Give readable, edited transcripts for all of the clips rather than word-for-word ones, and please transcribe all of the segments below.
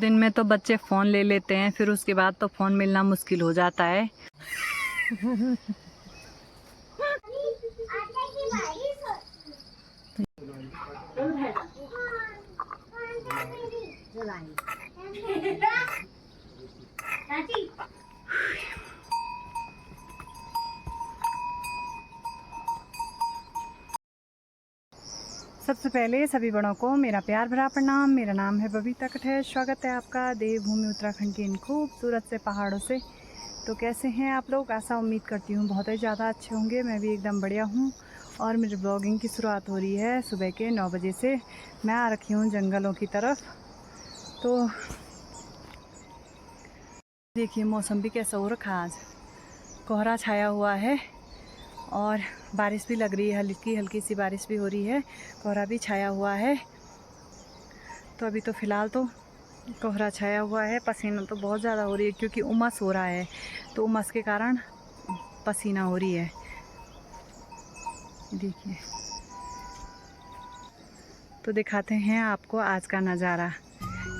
दिन में तो बच्चे फ़ोन ले लेते हैं, फिर उसके बाद तो फ़ोन मिलना मुश्किल हो जाता है। सबसे पहले सभी बड़ों को मेरा प्यार भरा प्रणाम। मेरा नाम है बबीता कठेर। स्वागत है आपका देवभूमि उत्तराखंड के इन खूबसूरत से पहाड़ों से। तो कैसे हैं आप लोग? ऐसा उम्मीद करती हूँ बहुत ही ज़्यादा अच्छे होंगे। मैं भी एकदम बढ़िया हूँ। और मेरी ब्लॉगिंग की शुरुआत हो रही है सुबह के 9 बजे से। मैं आ रखी हूँ जंगलों की तरफ। तो देखिए मौसम भी कैसा हो रखा आज, कोहरा छाया हुआ है और बारिश भी लग रही है, हल्की हल्की सी बारिश भी हो रही है, कोहरा भी छाया हुआ है। तो अभी तो फ़िलहाल तो कोहरा छाया हुआ है। पसीना तो बहुत ज़्यादा हो रही है क्योंकि उमस हो रहा है, तो उमस के कारण पसीना हो रही है। देखिए, तो दिखाते हैं आपको आज का नज़ारा।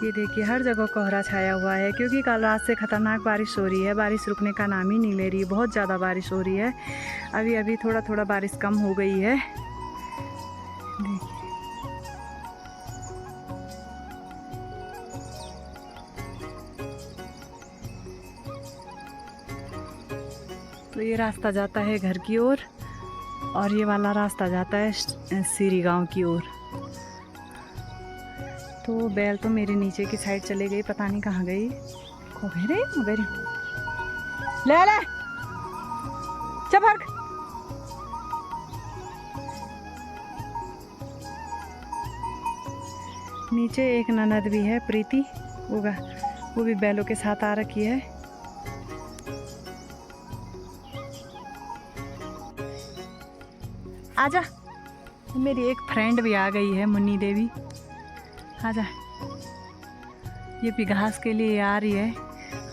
ये देखिए हर जगह कोहरा छाया हुआ है क्योंकि कल रात से ख़तरनाक बारिश हो रही है। बारिश रुकने का नाम ही नहीं ले रही, बहुत ज़्यादा बारिश हो रही है। अभी अभी थोड़ा थोड़ा बारिश कम हो गई है। देखिए तो ये रास्ता जाता है घर की ओर और ये वाला रास्ता जाता है सीरी गांव की ओर। तो बैल तो मेरे नीचे की साइड चले गई, पता नहीं कहाँ गई। खो गई रे मेरी, ले ले चपक। नीचे एक ननद भी है प्रीति, वो भी बैलों के साथ आ रखी है। आजा, मेरी एक फ्रेंड भी आ गई है, मुन्नी देवी। आजा, ये भी घास के लिए आ रही है।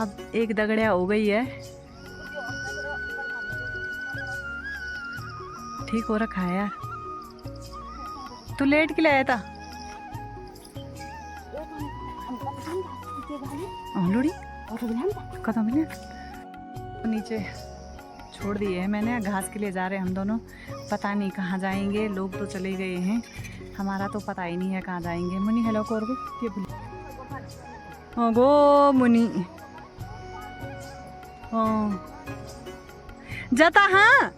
अब एक दगड़िया हो गई है, ठीक हो रखा है यार। तू लेट के लिए आया था लोड़ी कदम नीचे छोड़ दिए हैं मैंने, घास के लिए जा रहे हैं हम दोनों। पता नहीं कहाँ जाएंगे, लोग तो चले गए हैं, हमारा तो पता ही नहीं है कहाँ जाएंगे। मुनी हेलो कर गो मुनी जाता। हाँ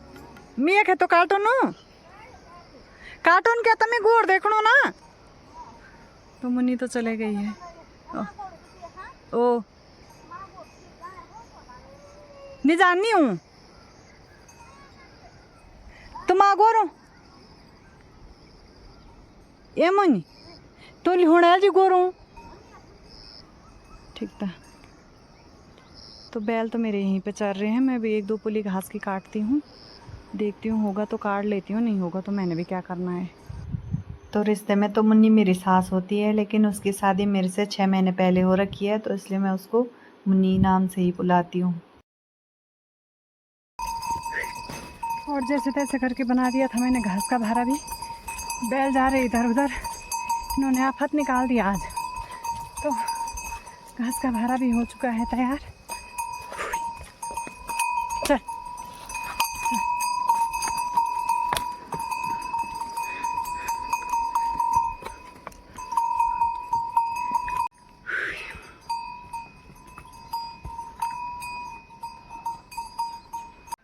मिया के तो कार्टून क्या तमें गोर देखो ना। तो मुनी तो चले गई है। ओ नहीं जाननी हूँ तुम आ गोरो ए मुनी तो लिहोड़ा जी गोरो ठीक था। तो बैल तो मेरे यहीं पे चल रहे हैं, मैं भी एक दो पुली घास की काटती हूँ, देखती हूँ होगा तो काट लेती हूँ, नहीं होगा तो मैंने भी क्या करना है। तो रिश्ते में तो मुन्नी मेरी सास होती है, लेकिन उसकी शादी मेरे से 6 महीने पहले हो रखी है, तो इसलिए मैं उसको मुन्नी नाम से ही बुलाती हूँ। और जैसे तैसे करके बना दिया था मैंने घास का भारा भी। बैल जा रहे इधर उधर, इन्होंने आफत निकाल दिया आज। तो घास का भारा भी हो चुका है तैयार। चल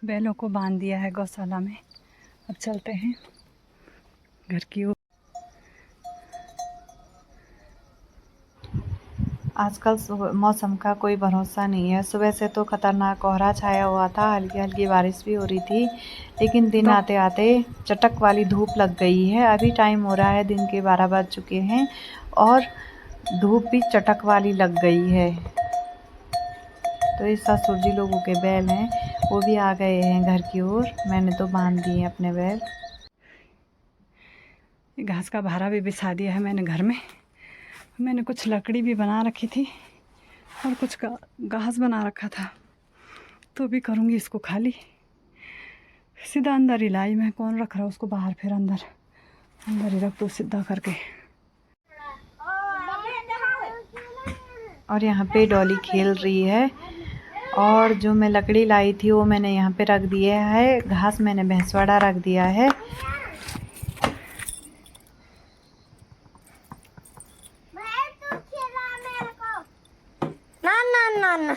बैलों को बांध दिया है गौशाला में। अब चलते हैं घर की ओर। आजकल मौसम का कोई भरोसा नहीं है। सुबह से तो खतरनाक कोहरा छाया हुआ था, हल्की हल्की बारिश भी हो रही थी, लेकिन दिन आते आते चटक वाली धूप लग गई है। अभी टाइम हो रहा है, दिन के 12 बज चुके हैं और धूप भी चटक वाली लग गई है। तो इस ससुर जी लोगों के बैल हैं, वो भी आ गए हैं घर की ओर। मैंने तो बांध दिए अपने बैल। घास का भारा भी बिछा दिया है मैंने घर में। मैंने कुछ लकड़ी भी बना रखी थी और कुछ घास बना रखा था, तो भी करूँगी इसको खाली। सीधा अंदर ही लाई मैं, कौन रख रहा है उसको बाहर, फिर अंदर ही रख दो सीधा करके। और यहाँ पे डॉली खेल रही है। और जो मैं लकड़ी लाई थी वो मैंने यहाँ पे रख दिया है, घास मैंने भैंसवाड़ा रख दिया है। ना ना ना ना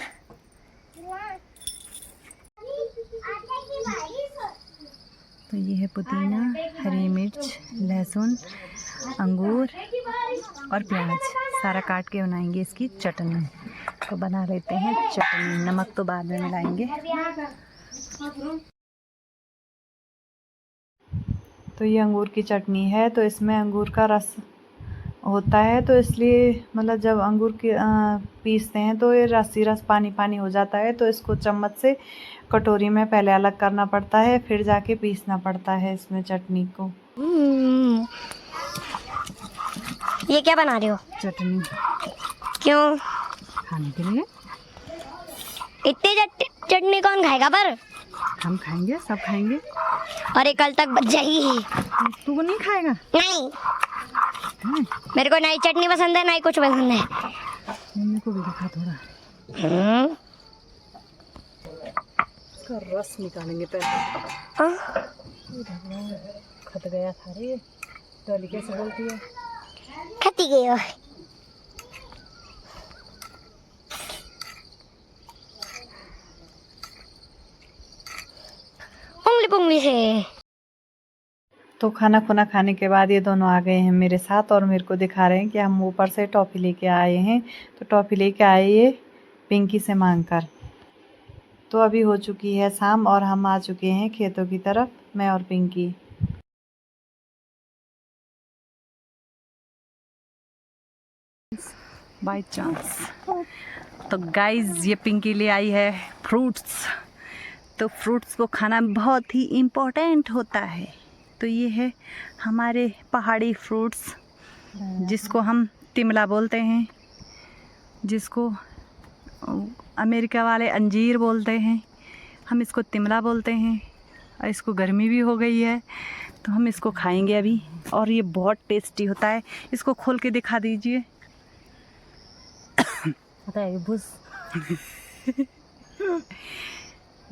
तो ये है पुदीना, हरी मिर्च, लहसुन, अंगूर और प्याज, सारा काट के बनाएंगे इसकी चटनी। तो बना लेते हैं चटनी, नमक तो बाद में मिलाएंगे। तो ये अंगूर की चटनी है, तो इसमें अंगूर का रस होता है, तो इसलिए मतलब जब अंगूर की पीसते हैं तो ये रस पानी पानी हो जाता है, तो इसको चम्मच से कटोरी में पहले अलग करना पड़ता है, फिर जाके पीसना पड़ता है इसमें चटनी को। ये क्या बना रहे हो? चटनी। क्यों? खाने के लिए। इतनी चटनी कौन खाएगा? पर हम खाएंगे, सब खाएंगे। और ये कल तक बच जाएगी। तू नहीं खाएगा? नहीं, मेरे को नई चटनी पसंद है, नहीं कुछ पसंद है। मम्मी को भी दिखा थोड़ा। इसका रस निकालेंगे पहले। खत गया था रे। डॉली कैसे बोलती है? खती गई हो। उंगली पुंगली से। तो खाना खुना खाने के बाद ये दोनों आ गए हैं मेरे साथ और मेरे को दिखा रहे हैं कि हम ऊपर से टॉफ़ी लेके आए हैं। तो टॉफ़ी लेके आए ये पिंकी से मांग कर। तो अभी हो चुकी है शाम और हम आ चुके हैं खेतों की तरफ, मैं और पिंकी। By chance. तो गाइज ये पिंकी ले आई है फ्रूट्स। तो फ्रूट्स को खाना बहुत ही इम्पोर्टेंट होता है। तो ये है हमारे पहाड़ी फ्रूट्स, जिसको हम तिमला बोलते हैं, जिसको अमेरिका वाले अंजीर बोलते हैं, हम इसको तिमला बोलते हैं। और इसको गर्मी भी हो गई है तो हम इसको खाएंगे अभी, और ये बहुत टेस्टी होता है। इसको खोल के दिखा दीजिए।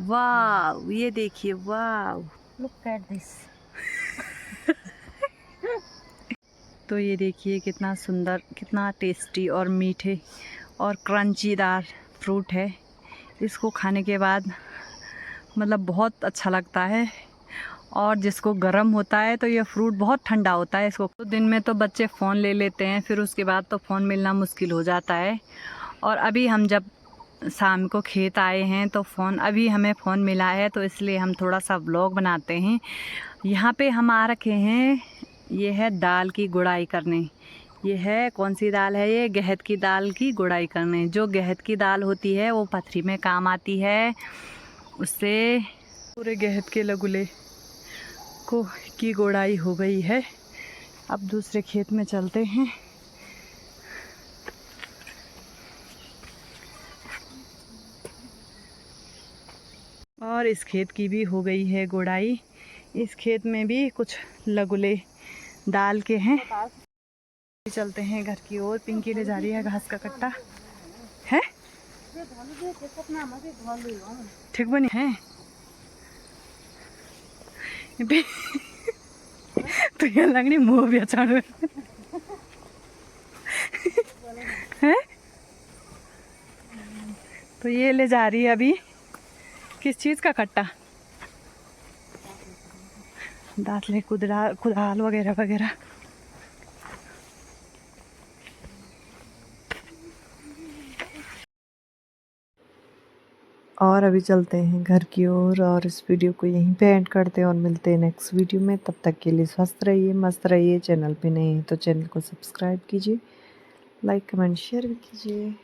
वाह, ये देखिए, वाह, लुक एट दिस। तो ये देखिए कितना सुंदर, कितना टेस्टी और मीठे और क्रंचीदार फ्रूट है। इसको खाने के बाद मतलब बहुत अच्छा लगता है। और जिसको गर्म होता है तो ये फ्रूट बहुत ठंडा होता है। इसको तो दिन में तो बच्चे फ़ोन ले लेते हैं, फिर उसके बाद तो फ़ोन मिलना मुश्किल हो जाता है। और अभी हम जब शाम को खेत आए हैं तो अभी हमें फ़ोन मिला है, तो इसलिए हम थोड़ा सा व्लॉग बनाते हैं। यहाँ पे हम आ रखे हैं, ये है दाल की गुड़ाई करने। ये है कौन सी दाल है? ये गहत की दाल की गुड़ाई करने। जो गहत की दाल होती है वो पथरी में काम आती है, उससे पूरे गहत के लगुले को की गुड़ाई हो गई है। अब दूसरे खेत में चलते हैं। और इस खेत की भी हो गई है गुड़ाई। इस खेत में भी कुछ लगुले दाल के हैं। चलते हैं घर की ओर। पिंकी ले जा रही है घास का कट्टा। है ठीक बनी है। तो ये लगनी मुँह भी अच्छा है। तो ये ले जा रही है अभी किस चीज़ का कट्टा? दातले, कुदाल वगैरह वगैरह। और अभी चलते हैं घर की ओर और इस वीडियो को यहीं पे एंड करते हैं और मिलते हैं नेक्स्ट वीडियो में। तब तक के लिए स्वस्थ रहिए, मस्त रहिए। चैनल पे नए हैं तो चैनल को सब्सक्राइब कीजिए, लाइक कमेंट शेयर भी कीजिए।